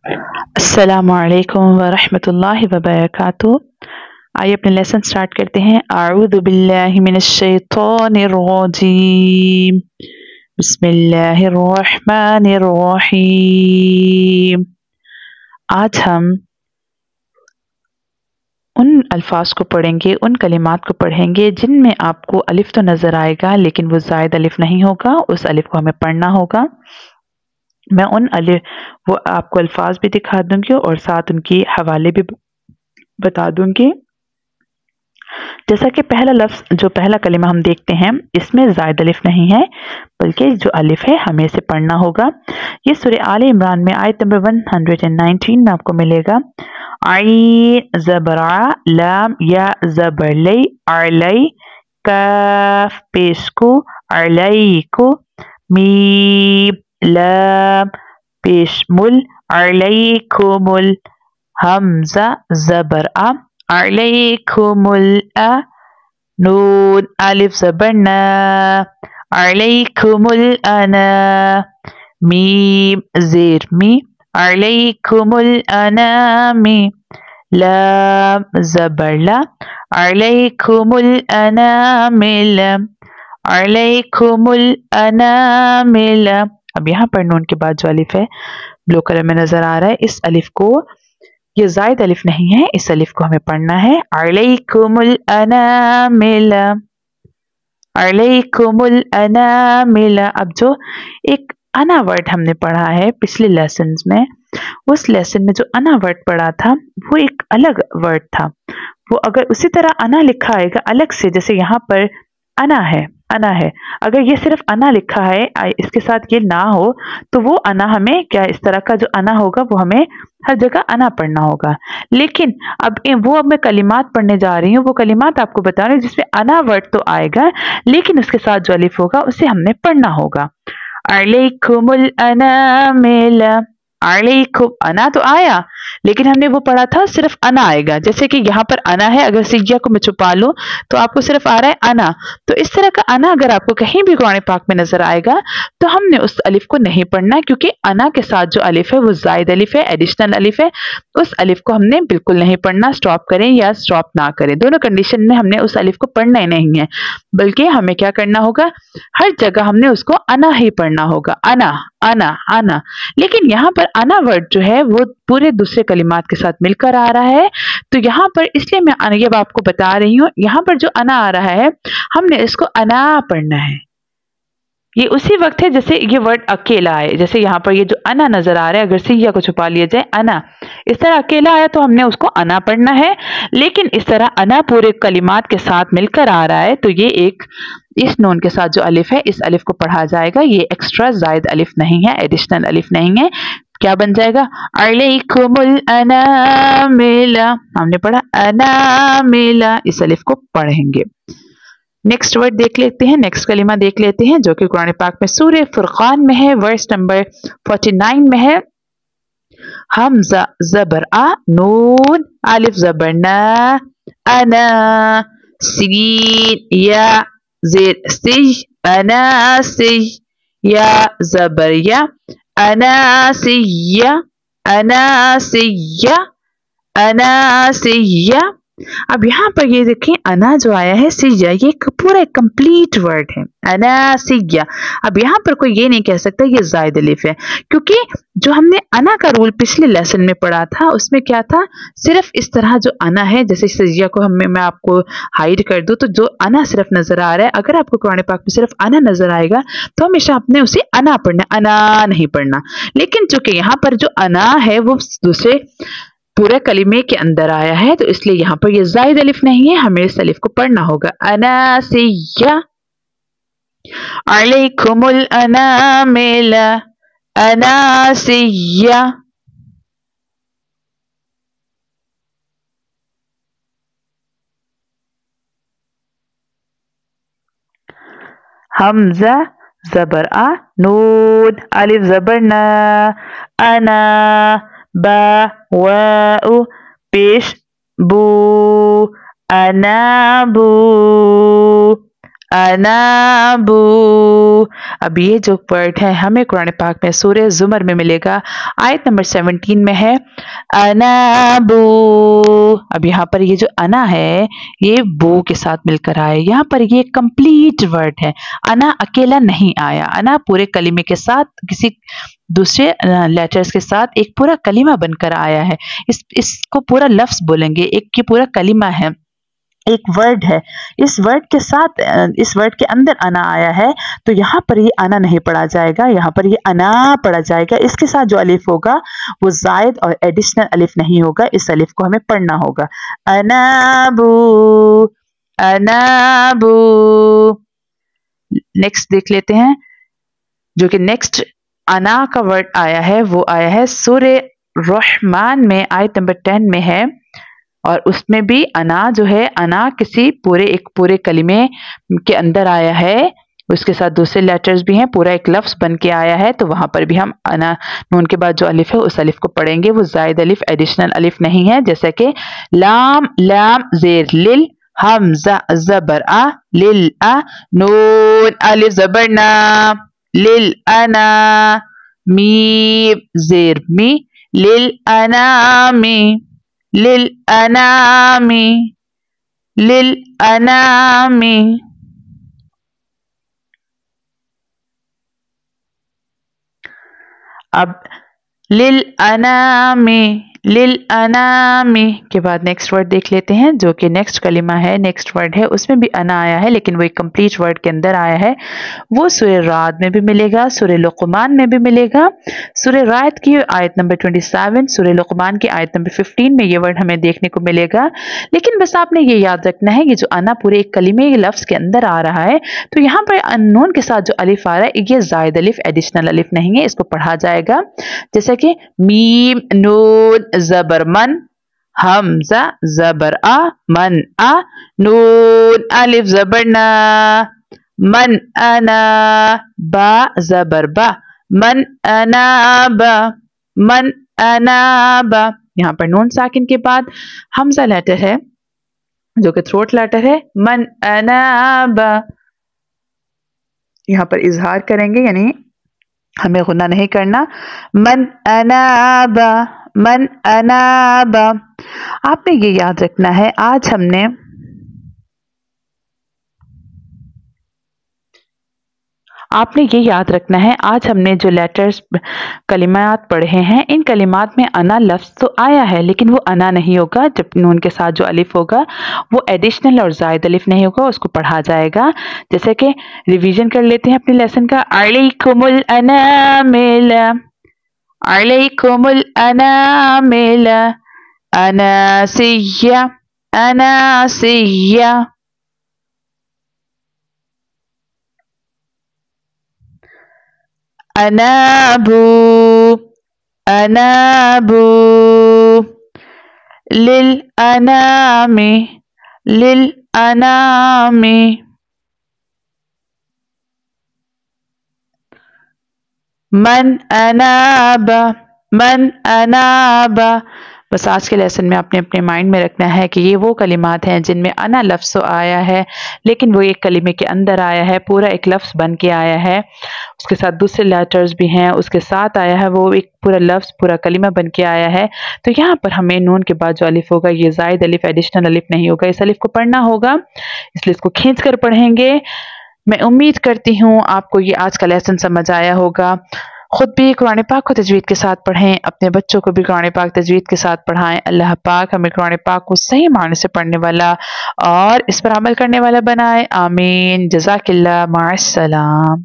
अस्सलामु अलैकुम वरहमतुल्लाहि वबरकातुहू। आइए अपने लेसन स्टार्ट करते हैं। अऊज़ु बिल्लाहि मिनश शैतानिर रजीम। बिस्मिल्लाहिर रहमानिर रहीम। आज हम उन अल्फाज को पढ़ेंगे, उन कलिमात को पढ़ेंगे जिनमें आपको अलिफ तो नज़र आएगा लेकिन वो ज़ायद अलिफ नहीं होगा। उस अलिफ को हमें पढ़ना होगा। मैं उन वो आपको अल्फाज भी दिखा दूंगी और साथ उनकी हवाले भी बता दूंगी। जैसा कि पहला लफ्ज़, जो पहला कलिमा हम देखते हैं, इसमें ज़ायद अलिफ नहीं है बल्कि जो अलिफ है हमें इसे पढ़ना होगा। ये सूरह आले इमरान में आयत नंबर 119 में आपको मिलेगा। आई ज़बरा लाम या ज़बरलई अरलई काफ पेशकु अरलईकु मीम लाम पेशमुल अरलईकुमुल हमज़ा ज़बर आ अरलईकुमुल आ नून अलिफ ज़बर ना अरलईकुमुल अना मीम ज़ेर मी अरलईकुमुल अनामी लाम ज़बर ला अरलईकुमुल अनामिल अरलईकुमुल अनामिल। अब यहाँ पर नून के बाद जो अलिफ है ब्लू कलर में नजर आ रहा है, इस अलिफ को, ये जायद अलिफ नहीं है, इस अलिफ को हमें पढ़ना है। अरलईकुमुल अनामिल अरलईकुमुल अनामिल। अब जो एक अना वर्ड हमने पढ़ा है पिछले लेसन में, उस लेसन में जो अना वर्ड पढ़ा था वो एक अलग वर्ड था। वो अगर उसी तरह अना लिखा आएगा अलग से, जैसे यहाँ पर अना है, अना है, अगर ये सिर्फ अना लिखा है, इसके साथ ये ना हो, तो वो अना हमें क्या, इस तरह का जो अना होगा वो हमें हर जगह अना पढ़ना होगा। लेकिन अब मैं कलिमात पढ़ने जा रही हूँ, वो कलिमात आपको बता रही हूँ जिसमें अना वर्ड तो आएगा लेकिन उसके साथ जो अलिफ होगा उसे हमने पढ़ना होगा। अलैकुमुल अनामिल अलैकुम, अना तो आया लेकिन हमने वो पढ़ा था सिर्फ अना आएगा। जैसे कि यहाँ पर अना है, अगर सिज्जा को मैं छुपा लूं तो आपको सिर्फ आ रहा है अना। तो इस तरह का अना अगर आपको कहीं भी कुरान पाक में नजर आएगा तो हमने उस अलिफ को नहीं पढ़ना, क्योंकि अना के साथ जो अलिफ है वो जायद अलिफ है, एडिशनल अलिफ है। उस अलिफ को हमने बिल्कुल नहीं पढ़ना। स्टॉप करें या स्टॉप ना करें, दोनों कंडीशन में हमने उस अलिफ को पढ़ना ही नहीं है, बल्कि हमें क्या करना होगा, हर जगह हमने उसको अना ही पढ़ना होगा। अना अना अना। लेकिन यहाँ पर अना वर्ड जो है वो पूरे दूसरे कलिमात के साथ मिलकर आ रहा है, तो यहाँ पर इसलिए मैं ये आपको बता रही हूँ, यहाँ पर जो अना आ रहा है हमने इसको अना पढ़ना है। ये उसी वक्त है जैसे ये वर्ड अकेला आए, जैसे यहाँ पर ये जो अना नजर आ रहा है, अगर सिया को छुपा लिया जाए अना, इस तरह अकेला आया तो हमने उसको अना पढ़ना है। लेकिन इस तरह अना पूरे कलिमात के साथ मिलकर आ रहा है तो ये एक, इस नून के साथ जो अलिफ है इस अलिफ को पढ़ा जाएगा। ये एक्स्ट्रा जायद अलिफ नहीं है, एडिशनल अलिफ नहीं है। क्या बन जाएगा, अलैकुमुल अनामिला, हमने पढ़ा अनामिला, इस अलिफ को पढ़ेंगे। नेक्स्ट वर्ड देख लेते हैं, नेक्स्ट कलिमा देख लेते हैं जो कि कुरान पाक में सूरह फुरकान में है, वर्स नंबर 49 में है। हमजा ज़बर आ नून अलिफ ज़बर ना अना सीन या ज़ेर सी अना सी या ज़बर या अना सिया अना सिया अना सिया। अब यहाँ पर ये देखें, अना जो आया है सिया, ये पूरा कंप्लीट वर्ड है, अना सिया। अब यहाँ पर कोई ये नहीं कह सकता ये जायद अलिफ है, क्योंकि जो हमने अना का रूल पिछले लेसन में पढ़ा था उसमें क्या था, सिर्फ इस तरह जो अना है, जैसे सिया को मैं आपको हाइड कर दूं तो जो अना सिर्फ नजर आ रहा है, अगर आपको कुरान पाक में सिर्फ अना नजर आएगा तो हमेशा आपने उसे अना पढ़ना, अना नहीं पढ़ना। लेकिन चूंकि यहाँ पर जो अना है वो दूसरे पूरे कलिमे के अंदर आया है तो इसलिए यहाँ पर ये जायद अलिफ नहीं है, हमें इस अलिफ को पढ़ना होगा। अनासिया अलैकुमुल अनामिला अनासिया। हमजा ज़बर आ नून अलिफ ज़बर ना अना बा वाउ पेश बू अनाबू अनाबू। अब ये जो वर्ड है हमें कुरान पाक में सूरह जुमर में मिलेगा, आयत नंबर 17 में है अनाबू। अब यहाँ पर ये जो अना है ये बू के साथ मिलकर आया, यहाँ पर ये कंप्लीट वर्ड है, अना अकेला नहीं आया, अना पूरे कलीमे के साथ किसी दूसरे लेटर्स के साथ एक पूरा कलीमा बनकर आया है। इसको पूरा लफ्ज बोलेंगे, एक की पूरा कलीमा है, एक वर्ड है, इस वर्ड के साथ इस वर्ड के अंदर अना आया है, तो यहाँ पर ये अना नहीं पढ़ा जाएगा, यहाँ पर ये अना पढ़ा जाएगा। इसके साथ जो अलिफ होगा वो जायद और एडिशनल अलिफ नहीं होगा, इस अलिफ को हमें पढ़ना होगा। अनाबू अनाबू। नेक्स्ट देख लेते हैं, जो कि नेक्स्ट अना का वर्ड आया है वो आया है सूरह रहमान में, आयत नंबर 10 में है, और उसमें भी अना जो है, अना किसी एक पूरे कलिमे के अंदर आया है, उसके साथ दूसरे लेटर्स भी हैं, पूरा एक लफ्ज बन के आया है, तो वहां पर भी हम अना नून के बाद जो अलिफ है उस अलिफ को पढ़ेंगे, वो जायद अलिफ एडिशनल अलिफ नहीं है। जैसे कि लाम लाम जेर लिल, हमजा जबर आ लिल आ, नून अलिफ जबर ना लिल अना, मीम जेर मी लिल अनामी लिल अनामी लिल अनामी। अब लिल अनामी के बाद नेक्स्ट वर्ड देख लेते हैं, जो कि नेक्स्ट कलिमा है, नेक्स्ट वर्ड है, उसमें भी अना आया है, लेकिन वो एक कंप्लीट वर्ड के अंदर आया है। वो सूरह राद में भी मिलेगा, सूरह लुक़मान में भी मिलेगा। सूरह राद की आयत नंबर 27, सूरह लुक़मान की आयत नंबर 15 में ये वर्ड हमें देखने को मिलेगा। लेकिन बस आपने ये याद रखना है कि जो अना पूरे एक कलिमे लफ्ज के अंदर आ रहा है, तो यहाँ पर अननून के साथ जो अलिफ आ रहा है ये जायद अलिफ एडिशनल अलिफ नहीं है, इसको पढ़ा जाएगा। जैसे कि मीम नून जबर मन, हमजा जबर आ मन आ, नून अलिफ जबर ना मन अना, बा जबर बा मन अना बा मन अना बा। यहाँ पर नून साकिन के बाद हमजा लेटर है जो कि थ्रोट लेटर है, मन अना बा। यहाँ पर इजहार करेंगे, यानी हमें गुन्ना नहीं करना, मन अनाबा मन अनाबा। आपने ये याद रखना है, आज हमने जो लेटर्स कलिमात पढ़े हैं, इन कलिमात में अना लफ्ज तो आया है, लेकिन वो अना नहीं होगा। जब नून के साथ जो अलिफ होगा वो एडिशनल और जायद अलिफ नहीं होगा, उसको पढ़ा जाएगा। जैसे कि रिवीजन कर लेते हैं अपने लेसन का, अलैकुमुल अनामिल अलैकुमुल अनामिल अनासिया अनासिया। अनाबू अनाबू लिल अनामी लिल अनामी। मन अनाबा मन अनाबा। बस आज के लेसन में आपने अपने माइंड में रखना है कि ये वो कलिमात हैं जिनमें अना लफ्ज़ आया है, लेकिन वो एक कलिमे के अंदर आया है, पूरा एक लफ्ज़ बन के आया है, उसके साथ दूसरे लेटर्स भी हैं, उसके साथ आया है, वो एक पूरा लफ्ज़ पूरा कलिमा बन के आया है। तो यहाँ पर हमें नून के बाद जो अलिफ होगा ये जायद अलिफ एडिशनल अलिफ नहीं होगा, इस अलिफ को पढ़ना होगा, इसलिए इसको खींच कर पढ़ेंगे। मैं उम्मीद करती हूँ आपको ये आज का लेसन समझ आया होगा। खुद भी कुरान पाक को तजवीद के साथ पढ़ें, अपने बच्चों को भी कुरान पाक तजवीद के साथ पढ़ाएं। अल्लाह पाक हमें कुरान पाक को सही मायने से पढ़ने वाला और इस पर अमल करने वाला बनाए। आमीन। जज़ाकिल्लाह। माअस्सलाम।